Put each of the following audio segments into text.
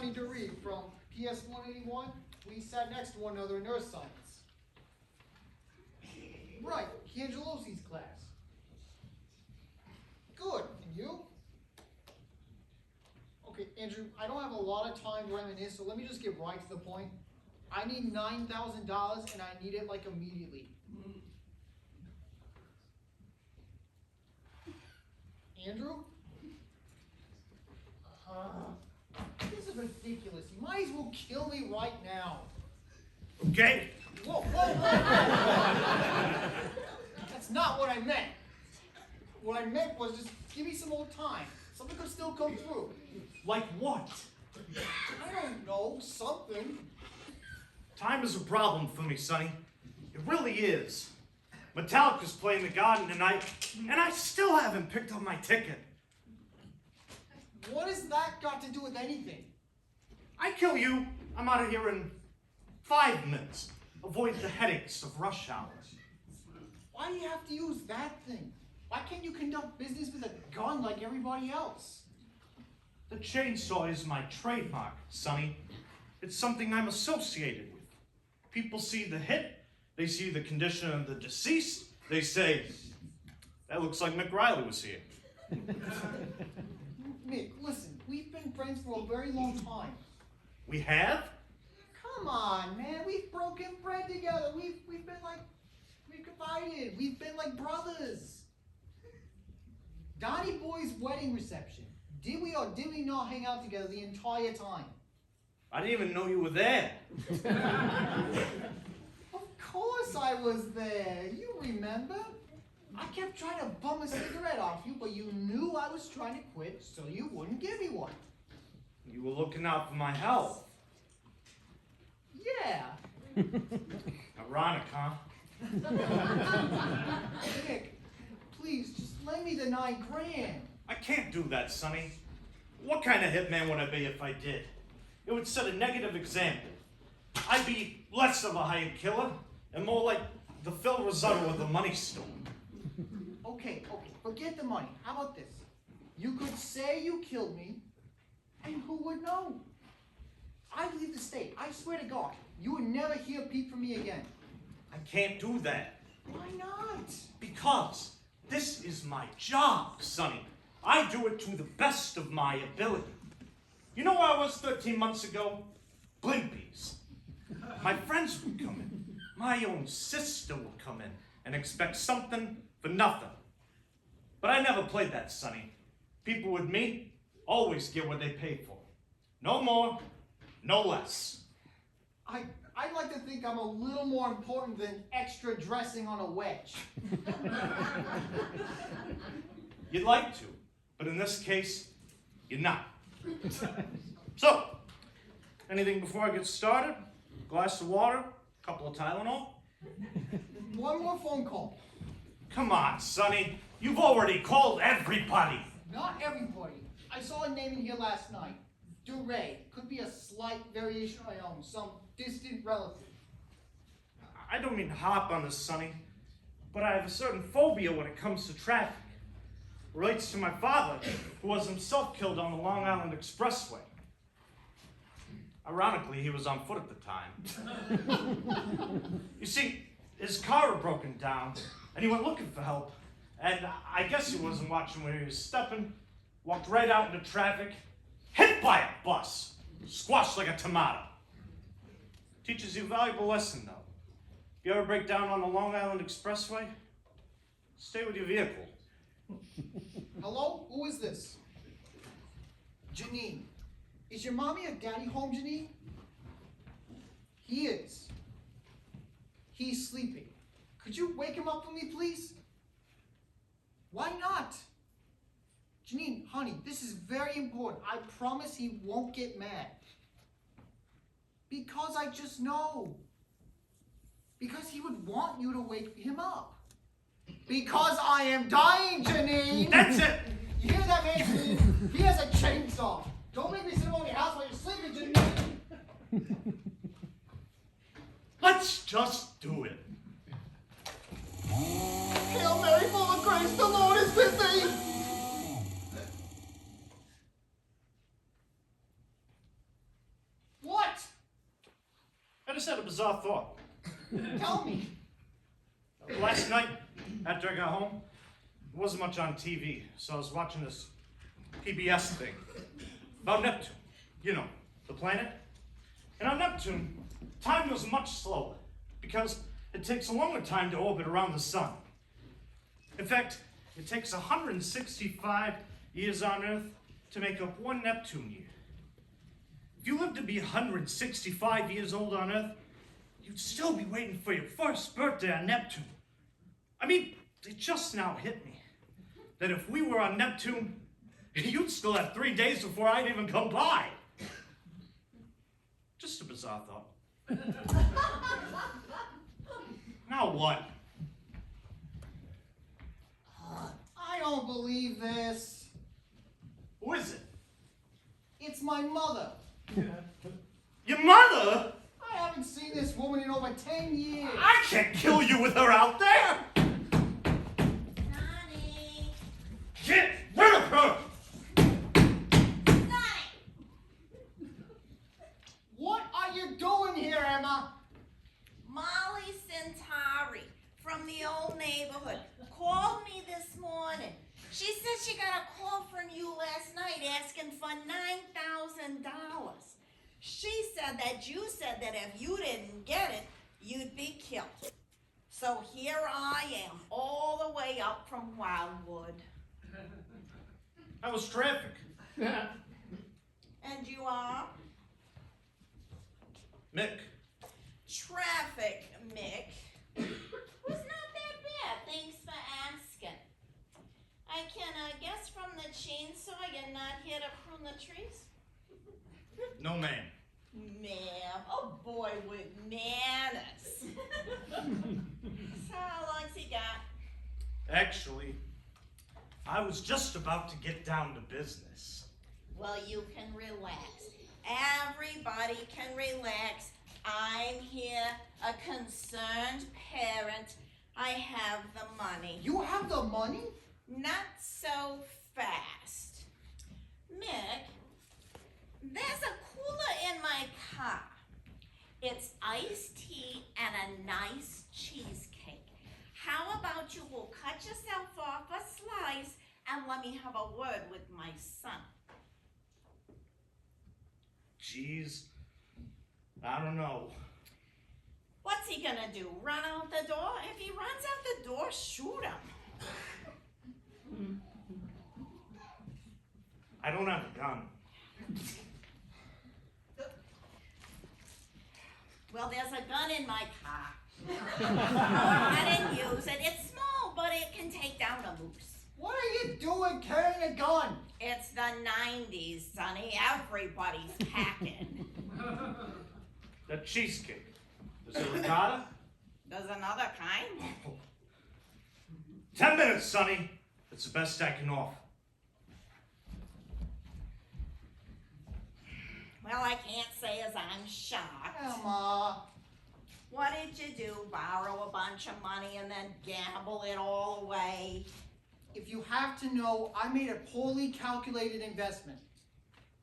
Sonny DeRee from PS 181. We sat next to one another in earth science. Right, Cangelosi's class. Good, and you? Okay, Andrew, I don't have a lot of time to reminisce, so let me just get right to the point. I need $9,000 and I need it like immediately. Andrew? This is ridiculous. You might as well kill me right now. Okay. Whoa, whoa, whoa. That's not what I meant. What I meant was just give me some more time. Something could still come through. Like what? I don't know, something. Time is a problem for me, Sonny. It really is. Metallica's playing the Garden tonight, and I still haven't picked up my ticket. What has that got to do with anything? I kill you, I'm out of here in 5 minutes. Avoid the headaches of rush hour. Why do you have to use that thing? Why can't you conduct business with a gun like everybody else? The chainsaw is my trademark, Sonny. It's something I'm associated with. People see the hit, they see the condition of the deceased, they say, that looks like Mick Riley was here. Mick, listen, we've been friends for a very long time. We have? Come on, man, we've broken bread together. We've been like, we've confided. We've been like brothers. Donnie Boy's wedding reception. Did we or did we not hang out together the entire time? I didn't even know you were there. Of course I was there. You remember? I kept trying to bum a cigarette off you, but you knew I was trying to quit, so you wouldn't give me one. You were looking out for my health. Yeah. Ironic, huh? Nick, please, just lend me the $9,000. I can't do that, Sonny. What kind of hitman would I be if I did? It would set a negative example. I'd be less of a hired killer and more like the Phil Risotto of the money store. Okay, forget the money. How about this? You could say you killed me, and who would know? I'd leave the state. I swear to God, you would never hear a peep from me again. I can't do that. Why not? Because this is my job, Sonny. I do it to the best of my ability. You know where I was 13 months ago? Blimpies. My friends would come in. My own sister would come in and expect something for nothing. But I never played that, Sonny. People with me always get what they pay for. No more, no less. I'd like to think I'm a little more important than extra dressing on a wedge. You'd like to, but in this case, you're not. So, anything before I get started? Glass of water? Couple of Tylenol? One more phone call. Come on, Sonny. You've already called everybody. Not everybody. I saw a name in here last night. DeRay. Could be a slight variation of my own. Some distant relative. I don't mean to harp on this, Sonny, but I have a certain phobia when it comes to traffic. It relates to my father, who was himself killed on the Long Island Expressway. Ironically, he was on foot at the time. You see, his car had broken down, and he went looking for help. And I guess he wasn't watching where he was stepping, walked right out into traffic, hit by a bus, squashed like a tomato. Teaches you a valuable lesson, though. If you ever break down on the Long Island Expressway, stay with your vehicle. Hello? Who is this? Janine. Is your mommy or daddy home, Janine? He is. He's sleeping. Could you wake him up for me, please? Why not? Janine, honey, this is very important. I promise he won't get mad. Because I just know. Because he would want you to wake him up. Because I am dying, Janine! That's it! You hear that, man, Janine? He has a chainsaw. Don't make me sit over your house while you're sleeping, Janine. Let's just do it. Hail Mary, full of grace, the Lord is with thee. just had a bizarre thought. Tell me. Last night, after I got home, there wasn't much on TV, so I was watching this PBS thing about Neptune. You know, the planet. And on Neptune, time goes much slower because it takes a longer time to orbit around the sun. In fact, it takes 165 years on Earth to make up one Neptune year. If you lived to be 165 years old on Earth, you'd still be waiting for your first birthday on Neptune. I mean, it just now hit me that if we were on Neptune, you'd still have 3 days before I'd even come by. Just a bizarre thought. Now what? I don't believe this. Who is it? It's my mother. Your mother? I haven't seen this woman in over 10 years. I can't kill you with her out there! Sonny! Get rid of her! Sonny! What are you doing here, Emma? Molly Centauri from the old neighborhood called me this morning. She said she got a call from you last night asking for $9,000. She said that you said that if you didn't get it, you'd be killed. So here I am, all the way up from Wildwood. That was traffic. And you are? Mick. Traffic, Mick. Was not that bad, thanks for asking. I can guess from the chainsaw you're not here to prune the trees? No, ma'am. Ma'am, a boy with manners. So how long's he got? Actually, I was just about to get down to business. Well, you can relax. Everybody can relax. I'm here, a concerned parent. I have the money. You have the money? Not so fast. Mick, there's a cooler in my car. It's iced tea and a nice cheesecake. How about you will cut yourself off a slice and let me have a word with my son? Jeez, I don't know. What's he gonna do, run out the door? If he runs out the door, shoot him. I don't have a gun. Well, there's a gun in my car. I didn't use it. It's small, but it can take down a moose. What are you doing carrying a gun? It's the 90s, Sonny. Everybody's packing. That cheesecake. Is it ricotta? There's another kind. 10 minutes, Sonny. It's the best I can offer. Well, I can't say as I'm shocked. Emma. What did you do? Borrow a bunch of money and then gamble it all away? If you have to know, I made a poorly calculated investment.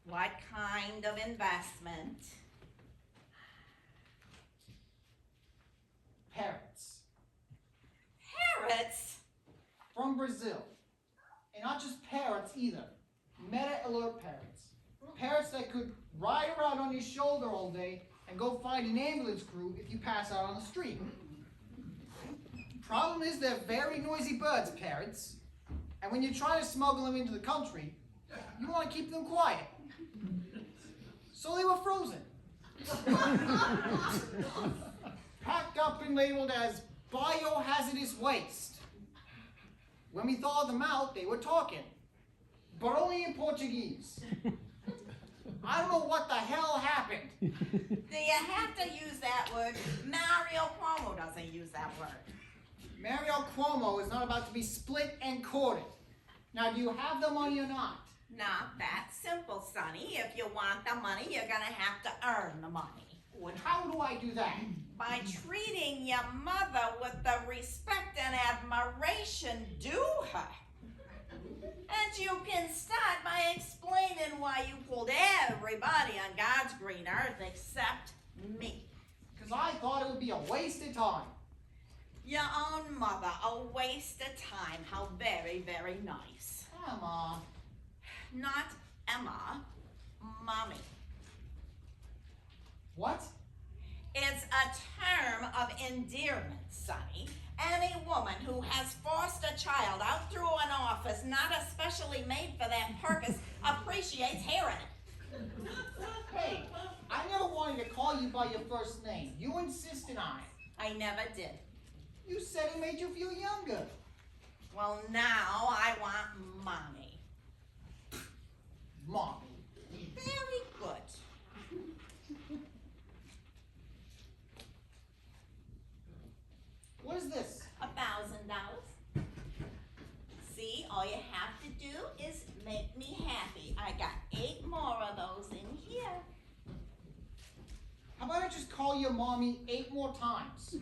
What kind of investment? Parrots. Parrots? From Brazil. And not just parrots either. Meta-alert parrots. Parrots that could ride around on your shoulder all day and go find an ambulance crew if you pass out on the street. Problem is they're very noisy birds, parrots. And when you try to smuggle them into the country, you want to keep them quiet. So they were frozen. Packed up and labeled as biohazardous waste. When we thawed them out, they were talking. But only in Portuguese. I don't know what the hell happened. Do you have to use that word? Mario Cuomo doesn't use that word. Mario Cuomo is not about to be split and quartered. Now, do you have the money or not? Not that simple, Sonny. If you want the money, you're gonna have to earn the money. And how do I do that? By treating your mother with the respect and admiration due her. And you can start by explaining why you pulled everybody on God's green earth except me. because I thought it would be a waste of time. Your own mother, a waste of time. How very, very nice. Emma. Not Emma, Mommy. What? It's a term of endearment, Sonny. Any woman who has forced a child out through an office not especially made for that purpose appreciates hearing it. Hey, I never wanted to call you by your first name. You insisted on it. I never did. You said it made you feel younger. Well, now I want Mommy. Mommy. Very good. What is this? $1,000. See, all you have to do is make me happy. I got 8 more of those in here. How about I just call you Mommy 8 more times?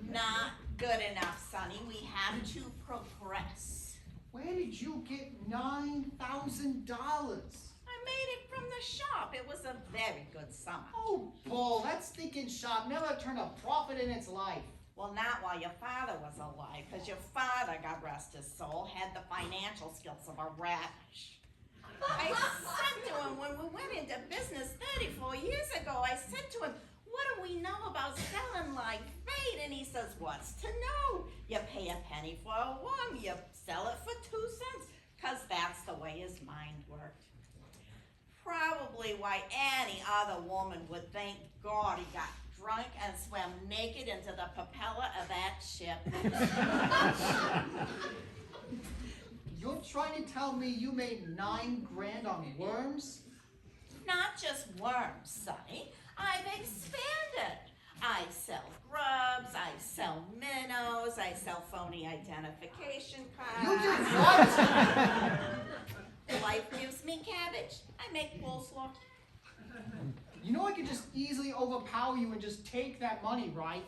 Not good enough, Sonny. We have to progress. Where did you get $9,000? I made it from the shop. It was a very good summer. Oh, Bull, that stinking shop never turned a profit in its life. Well, not while your father was alive, because your father, God rest his soul, had the financial skills of a radish. I said to him when we went into business 34 years ago, I said to him, what do we know about selling like fate? And he says, what's to know? You pay a penny for a worm, you sell it for 2 cents, because that's the way his mind worked. Probably why any other woman would thank God he got drunk and swam naked into the propeller of that ship. You're trying to tell me you made $9 grand on worms? Not just worms, Sonny. I've expanded. I sell grubs, I sell minnows, I sell phony identification You cards. did what? Life gives me cabbage. I make coleslaw. You know I could just easily overpower you and just take that money, right?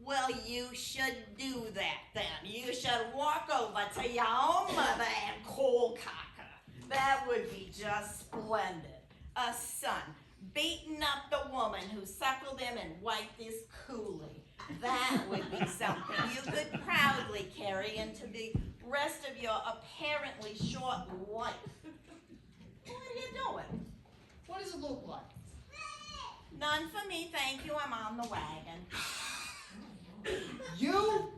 Well, you should do that then. You should walk over to your own mother and cold cock her. That would be just splendid. A son beating up the woman who suckled him and wiped his coolie. That would be something you could proudly carry into the rest of your apparently short life. What are you doing? What does it look like? None for me, thank you. I'm on the wagon. You?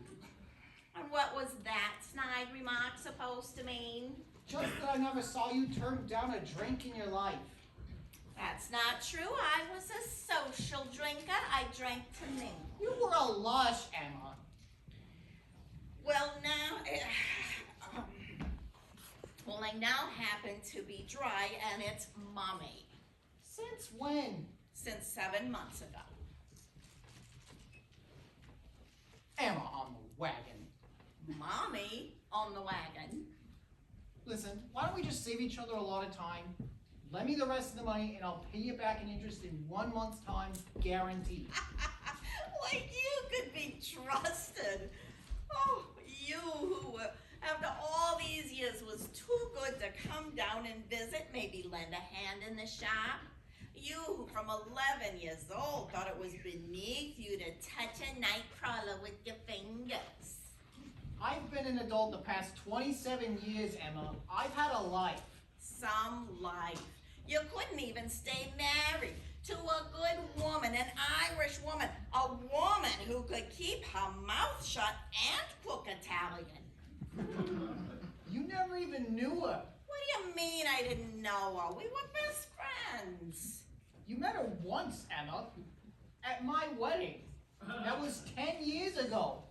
And what was that snide remark supposed to mean? Just that I never saw you turn down a drink in your life. That's not true. I was a social drinker. I drank to mingle. You were a lush, Emma. Well, now, I now happen to be dry, and it's Mommy. Since when? Since 7 months ago. Emma on the wagon. Mommy on the wagon. Listen, why don't we just save each other a lot of time? Lend me the rest of the money and I'll pay you back in interest in 1 month's time, guaranteed. Like you could be trusted. Oh, you who, after all these years, was too good to come down and visit, maybe lend a hand in the shop. You who, from 11 years old, thought it was beneath you to touch a night crawler with your fingers. I've been an adult the past 27 years, Emma. I've had a life. Some life. You couldn't even stay married to a good woman, an Irish woman, a woman who could keep her mouth shut and cook Italian. You never even knew her. What do you mean I didn't know her? We were best friends. You met her once, Emma, at my wedding. That was 10 years ago.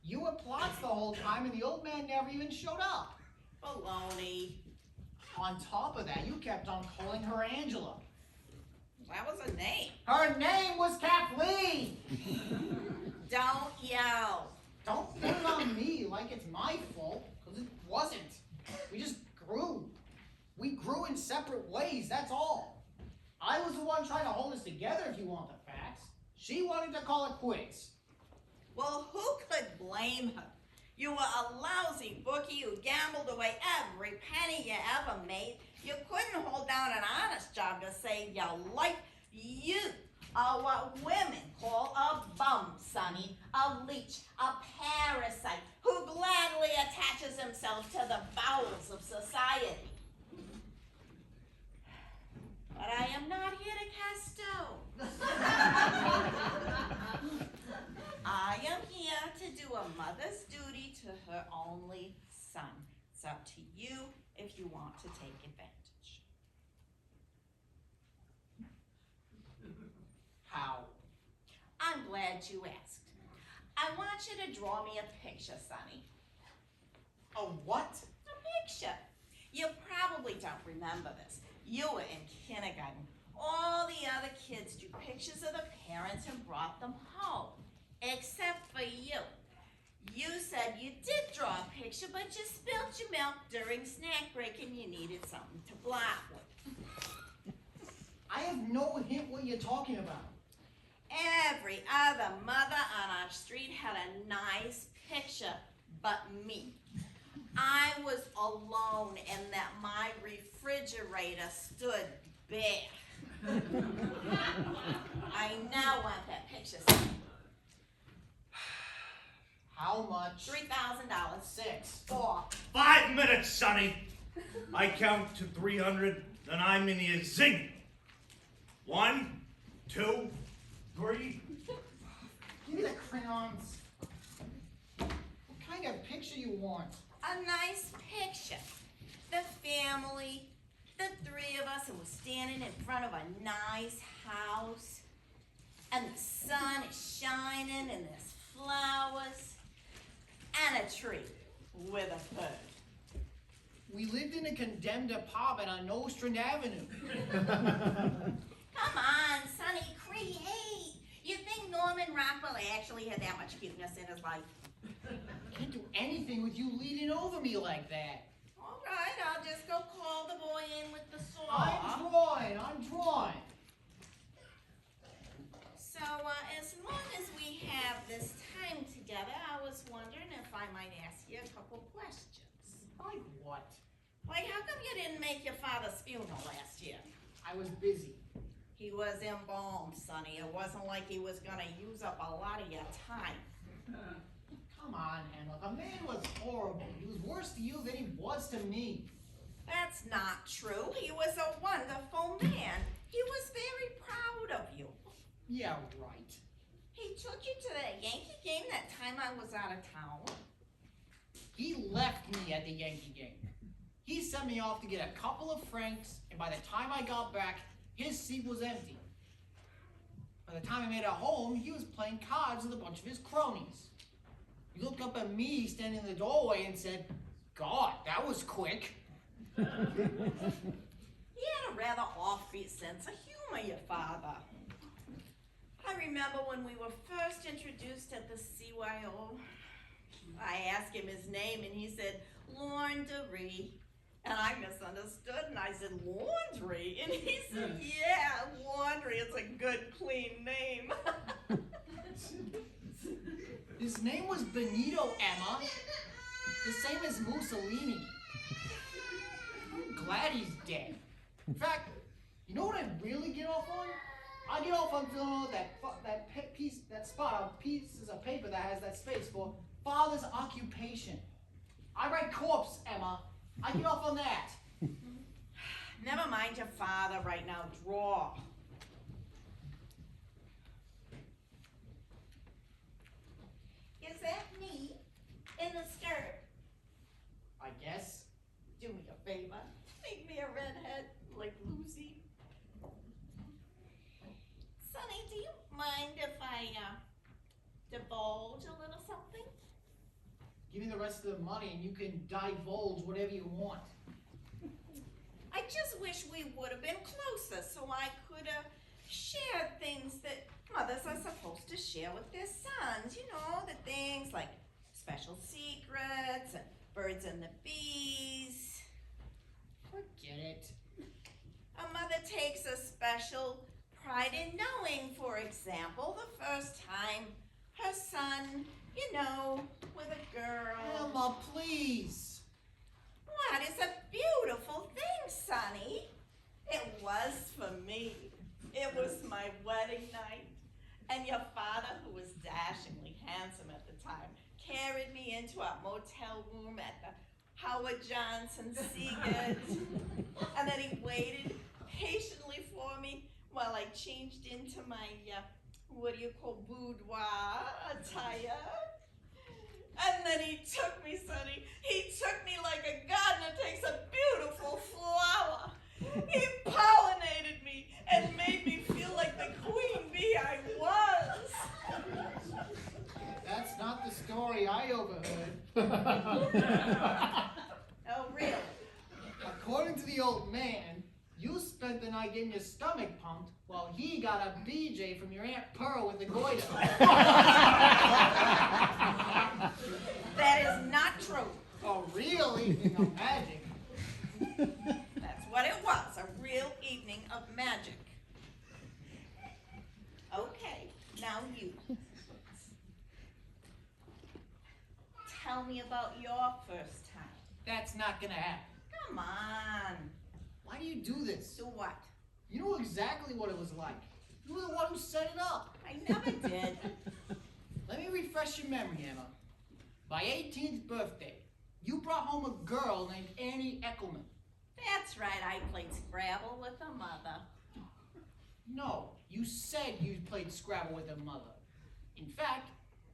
You were plots the whole time and the old man never even showed up. Baloney. On top of that, you kept on calling her Angela. That was a name. Her name was Kathleen! Don't yell. Don't put it on me like it's my fault, because it wasn't. We just grew. We grew in separate ways, that's all. I was the one trying to hold us together, if you want the facts. She wanted to call it quits. Well, who could blame her? You were a lousy bookie who gambled away every penny you ever made. You couldn't hold down an honest job to save your life. You, are what women call a bum, Sonny. A leech, a parasite, who gladly attaches himself to the bowels of society. But I am not here to cast stones. I am here to do a mother's duty to her only son. It's up to you if you want to take advantage. How? I'm glad you asked. I want you to draw me a picture, Sonny. A what? A picture. You probably don't remember this. You were in kindergarten. All the other kids drew pictures of the parents and brought them home. Except for you. You said you did draw a picture, but you spilled your milk during snack break and you needed something to blot with. I have no hint what you're talking about. Every other mother on our street had a nice picture, but me. I was alone in that my refrigerator stood bare. I now want that picture. How much? $3,000. 6. 4. 5 minutes, Sonny. I count to 300, and I'm in here zing. 1, 2, 3. Give me the crayons. What kind of picture you want? A nice picture. The family, the 3 of us, and we're standing in front of a nice house. And the sun is shining, and there's flowers, and a tree with a bird. We lived in a condemned apartment on Nostrand Avenue. Come on, Sonny, create. You think Norman Rockwell actually had that much cuteness in his life? Can't do anything with you leaning over me like that. All right, I'll just go call the boy in with the saw. I'm drawing. So, as long as we have this time together, I was wondering if I might ask you a couple questions. Like what? Like, how come you didn't make your father's funeral last year? I was busy. He was embalmed, Sonny. It wasn't like he was gonna use up a lot of your time. Come on, Hamlet. The man was horrible. He was worse to you than he was to me. That's not true. He was a wonderful man. He was very proud of you. Yeah, right. He took you to that Yankee game that time I was out of town. He left me at the Yankee game. He sent me off to get a couple of francs, and by the time I got back, his seat was empty. By the time I made it home, he was playing cards with a bunch of his cronies. He looked up at me standing in the doorway and said, "God, that was quick." He had a rather offbeat sense of humor, your father. I remember when we were first introduced at the CYO, I asked him his name and he said, Laundry. And I misunderstood and I said, Laundry? And he said, yeah, Laundry, it's a good, clean name. His name was Benito, Emma. The same as Mussolini. I'm glad he's dead. In fact, you know what I really get off on? I get off on filling out that spot on pieces of paper that has that space for father's occupation. I write corpse, Emma. I get off on that. Never mind your father right now. Draw. Is that me in the skirt? I guess. Do me a favor. Make me a redhead like Lucy. Sonny, do you mind if I divulge a little something? Give me the rest of the money and you can divulge whatever you want. I just wish we would have been closer so I could have shared things that mothers are supposed to share with their sons. You know, the things like special secrets and birds and the bees. Forget it. A mother takes a special pride in knowing, for example, the first time her son, you know, with a girl. Emma, please. What is a beautiful thing, Sonny? It was for me. It was my my wedding night. And your father, who was dashingly handsome at the time, carried me into a motel room at the Howard Johnson Seagate. And then he waited patiently for me while I changed into my, what do you call, boudoir attire. And then he took me, Sonny. He took me like a gardener takes a beautiful flower. He pollinated me and made me feel like the queen bee I was. That's not the story I overheard. Oh, really? According to the old man, you spent the night getting your stomach pumped while he got a BJ from your Aunt Pearl with the goiter. That is not true. A real evening of magic. That's what it was, a real evening of magic. Okay, now you. Tell me about your first time. That's not gonna happen. Come on. Why do you do this? Do what? You know exactly what it was like. You were the one who set it up. I never did. Let me refresh your memory, Emma. My 18th birthday, you brought home a girl named Annie Eckelman. That's right, I played Scrabble with her mother. No, you said you played Scrabble with her mother. In fact,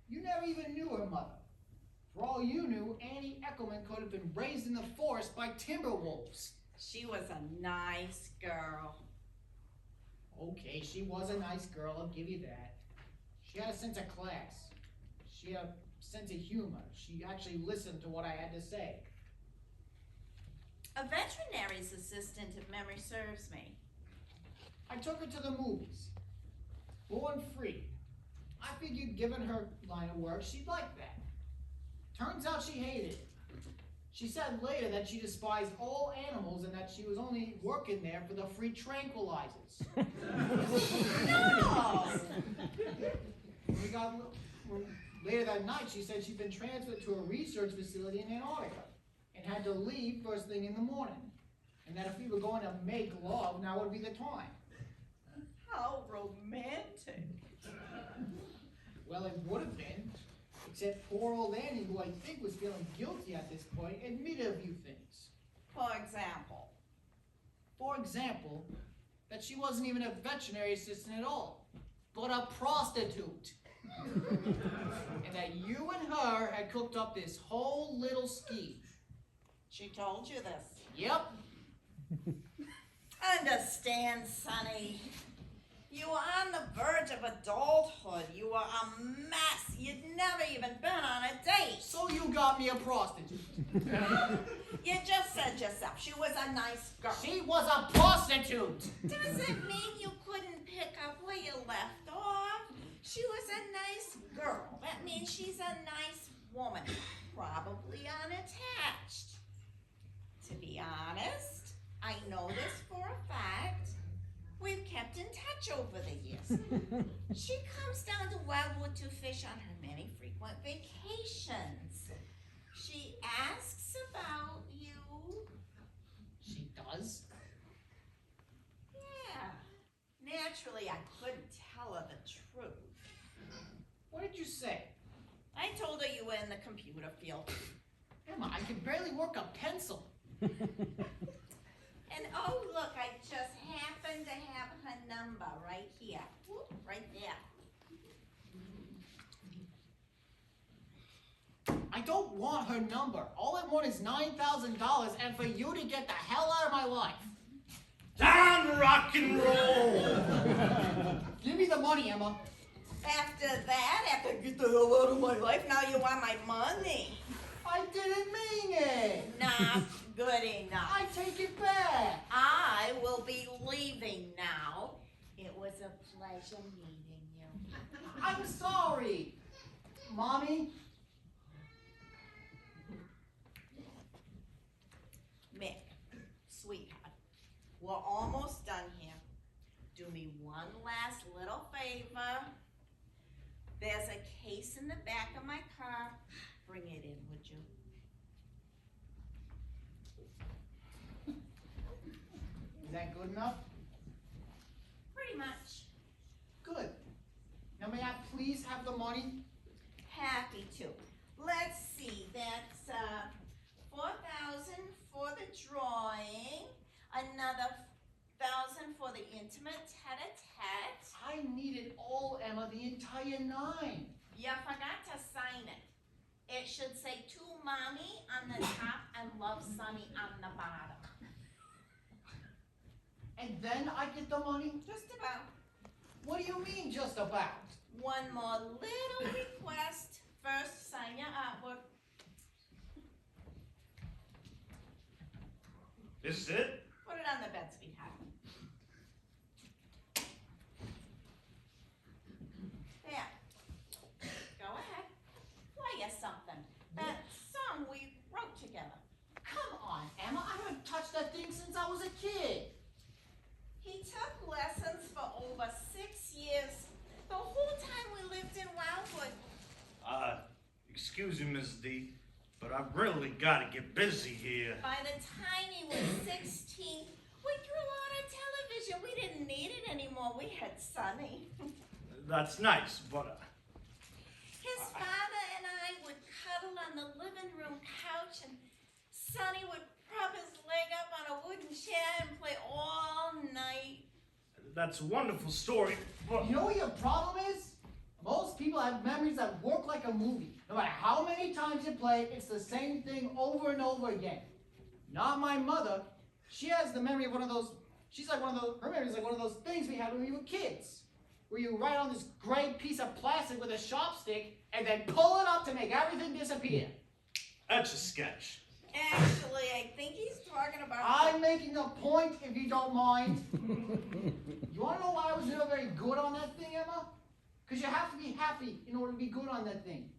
you never even knew her mother. For all you knew, Annie Eckelman could have been raised in the forest by timber wolves. She was a nice girl. Okay, she was a nice girl, I'll give you that. She had a sense of class. She had a sense of humor. She actually listened to what I had to say. A veterinary's assistant, if memory serves me. I took her to the movies. Born Free. I figured given her line of work, she'd like that. Turns out she hated it. She said later that she despised all animals and that she was only working there for the free tranquilizers. No! Later that night, she said she'd been transferred to a research facility in Antarctica and had to leave first thing in the morning. And that if we were going to make love, now would be the time. How romantic. Well, it would have been, except poor old Annie, who I think was feeling guilty at this point, admitted a few things. For example. For example, that she wasn't even a veterinary assistant at all, but a prostitute. And that you and her had cooked up this whole little scheme. She told you this. Yep. Understand, Sonny. You were on the verge of adulthood. You were a mess. You'd never even been on a date. So you got me a prostitute. You just said yourself, she was a nice girl. She was a prostitute. Does it mean you couldn't pick up where you left off? She was a nice girl. That means she's a nice woman. Probably unattached. To be honest, I know this for a fact. We've kept in touch over the years. She comes down to Wildwood to fish on her many frequent vacations. She asks about you. She does? Yeah. Naturally, I couldn't tell her the truth. What did you say? I told her you were in the computer field. Emma, I can barely work a pencil. And oh, look, I just happen to have her number right here. Whoop, right there. I don't want her number. All I want is $9,000 and for you to get the hell out of my life. Down rock and roll! Give me the money, Emma. After that, after get the hell out of my life, now you want my money. I didn't mean it. Not good enough. I take it back. I will be leaving now. It was a pleasure meeting you. I'm sorry. Mommy? Mick, sweetheart, we're almost done here. Do me one last little favor. There's a case in the back of my car. Bring it in, would you? Is that good enough? Pretty much. Now may I please have the money? Happy to. Let's see, that's, 4,000 for the drawing, another 1,000 for the intimate tete-a-tete. I need it all, Emma, the entire 9. You forgot to sign it. It should say to mommy on the top and love Sonny on the bottom. And then I get the money? Just about. What do you mean, just about? One more little request. First, sign your artwork. This is it? Put it on the bed, sweetheart. There. Go ahead. Play us something. That song we wrote together. Come on, Emma, I haven't touched that thing since I was a kid. He took lessons for over 6 years. The whole time we lived in Wildwood. Excuse me, Miss D, but I really gotta get busy here. By the time he was 16, we threw out a television. We didn't need it anymore. We had Sonny. That's nice, but His father and I would cuddle on the living room couch, and Sonny would prop his leg up on a wooden chair and play all night. that's a wonderful story. But You know what your problem is? Most people have memories that work like a movie. No matter how many times you play it, it's the same thing over and over again. Not my mother. She has the memory of one of those, her memory is like one of those things we had when we were kids. Where you write on this gray piece of plastic with a sharp stick and then pull it up to make everything disappear. that's a sketch. Actually, I think he's talking about. I'm making a point if you don't mind. You wanna know why I was never very good on that thing, Emma? Because you have to be happy in order to be good on that thing.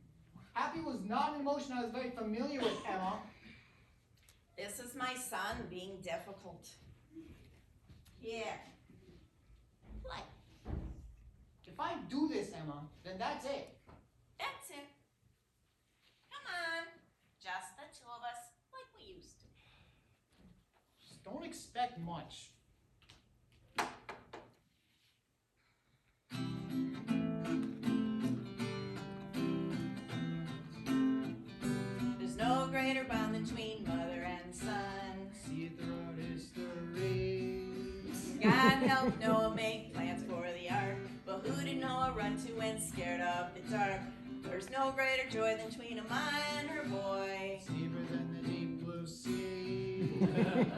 Happy was not an emotion I was very familiar with, Emma. This is my son being difficult. Yeah. Play. If I do this, Emma, then that's it. That's it. Come on. Just the two of us, like we used to. Just don't expect much. There's no greater bond between mother and son. See it throughout history. God help Noah make plans for the ark, but who did Noah run to when scared of the dark? There's no greater joy than between a ma and her boy. Deeper than the deep blue sea.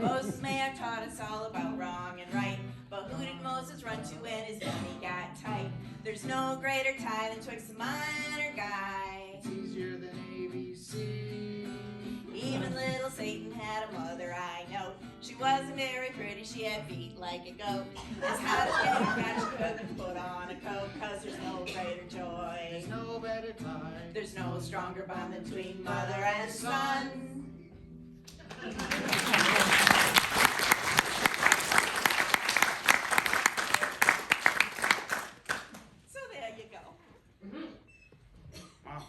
Moses may have taught us all about wrong and right, but who did Moses run to when his money got tight? There's no greater tie than twixt a ma and her guy. It's easier than ABC. Even little Satan had a mother, I know. She wasn't very pretty, she had feet like a goat. As hot as getting got, she couldn't put on a coat, 'cause there's no greater joy. There's no better time. There's no stronger bond between mother and son. So there you go. Wow.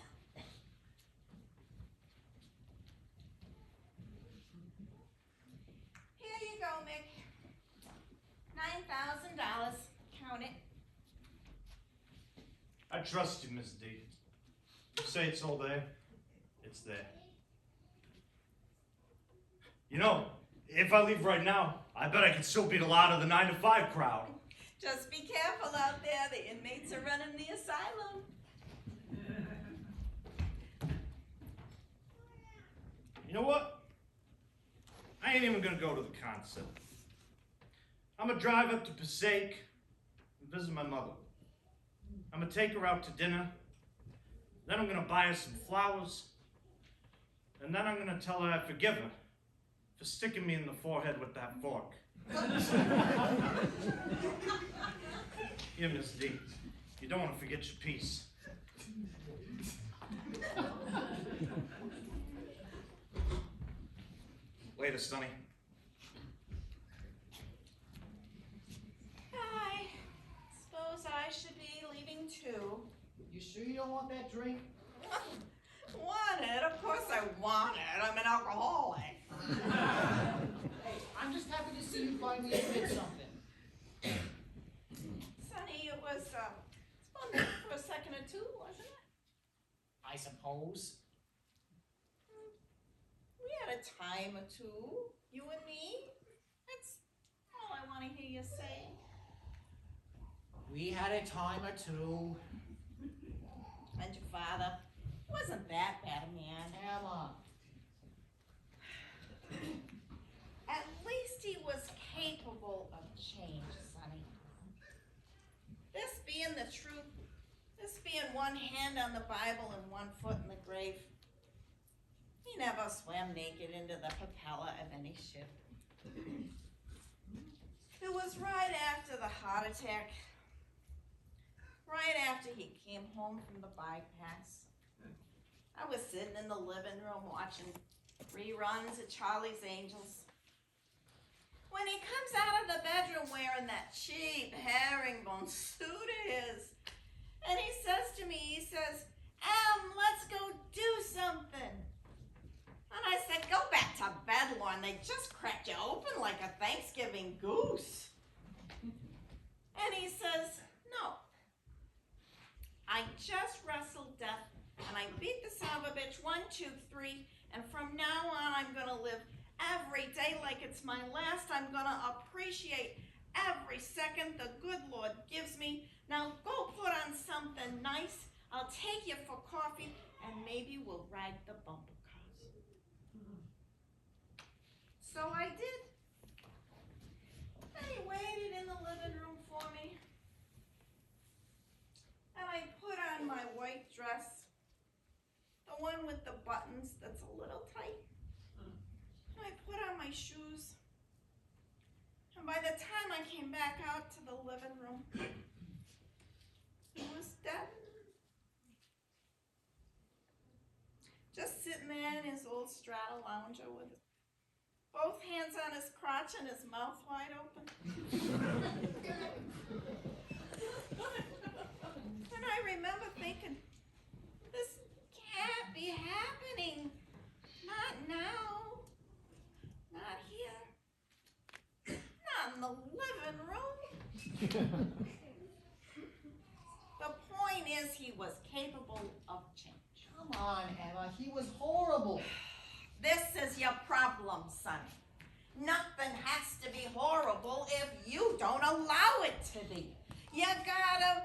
Here you go, Mick. $9,000. Count it. I trust you, Miss D. You say it's all there, it's there. You know, if I leave right now, I bet I can still beat a lot of the 9 to 5 crowd. Just be careful out there. The inmates are running the asylum. You know what? I ain't even gonna go to the concert. I'm gonna drive up to Passaic and visit my mother. I'm gonna take her out to dinner. Then I'm gonna buy her some flowers. And then I'm gonna tell her I forgive her for sticking me in the forehead with that fork. Here, Miss D, you don't want to forget your piece. Later, Sonny. I suppose I should be leaving too. You sure you don't want that drink? Want it? Of course I want it. I'm an alcoholic. Hey, I'm just happy to see you finally admit something. Sonny, it was fun for or two, wasn't it? I suppose. We had a time or two, you and me. That's all I want to hear you say. We had a time or two. And your father wasn't that bad a man. Emma. At least he was capable of change, Sonny. This being the truth, this being one hand on the Bible and one foot in the grave, he never swam naked into the propeller of any ship. It was right after the heart attack, right after he came home from the bypass. I was sitting in the living room watching reruns of Charlie's Angels. When he comes out of the bedroom wearing that cheap herringbone suit of his, and he says to me, he says, let's go do something. And I said, go back to bed, Lorne. They just cracked you open like a Thanksgiving goose. And he says, no. I just wrestled death, and I beat the son of a bitch 1, 2, 3, and from now on I'm gonna live every day like it's my last. I'm gonna appreciate every second the good Lord gives me. Now go put on something nice. I'll take you for coffee, and maybe we'll ride the bumper cars. So I did. And he waited in the living room for me. And I put on my white dress, the one with the buttons that's a little tight. And I put on my shoes. And by the time I came back out to the living room, he was dead. Just sitting there in his old Strata lounger with both hands on his crotch and his mouth wide open. And I remember thinking, this can't be happening. Not now. Not here. Not in the living room. The point is, he was capable of change. Come on, Emma. He was horrible. This is your problem, Sonny. Nothing has to be horrible if you don't allow it to be. You gotta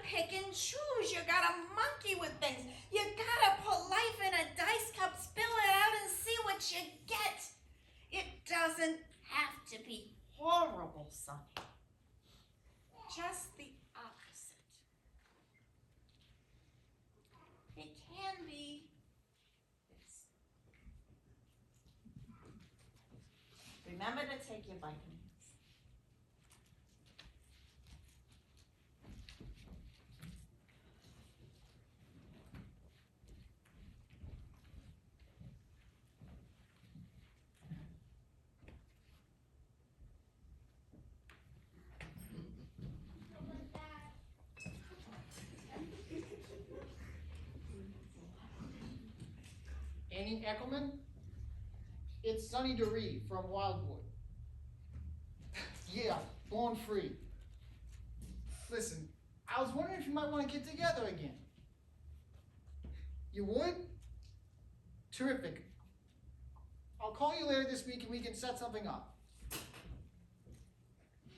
pick and choose. You gotta monkey with things. You gotta put life in a dice cup, spill it out, and see what you get. It doesn't have to be horrible, Sonny. Just the opposite. It can be this. Remember to take your vitamins. Annie Eckelman? It's Sonny DeRee from Wildwood. Yeah, born free. Listen, I was wondering if you might want to get together again. You would? Terrific. I'll call you later this week and we can set something up.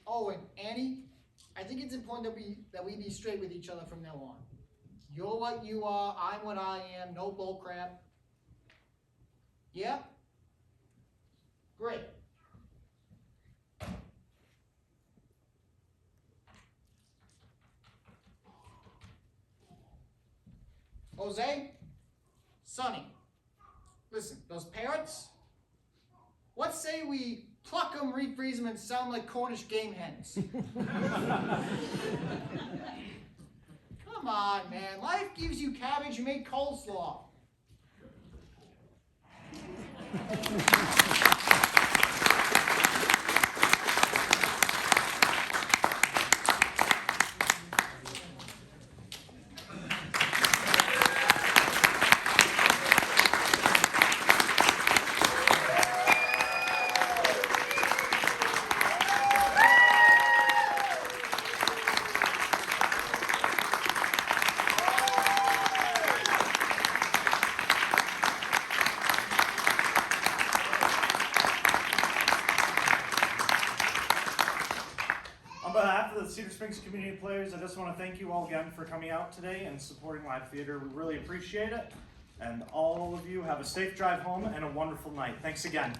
Oh, and Annie, I think it's important that we be straight with each other from now on. You're what you are, I'm what I am, no bull crap. Yeah? Great. Jose? Sonny? Listen, those parrots? What say we pluck them, refreeze them, and sound like Cornish game hens? Come on, man. Life gives you cabbage, you make coleslaw. the Cedar Springs Community Players, I just want to thank you all again for coming out today and supporting live theater. We really appreciate it. And all of you have a safe drive home and a wonderful night. Thanks again.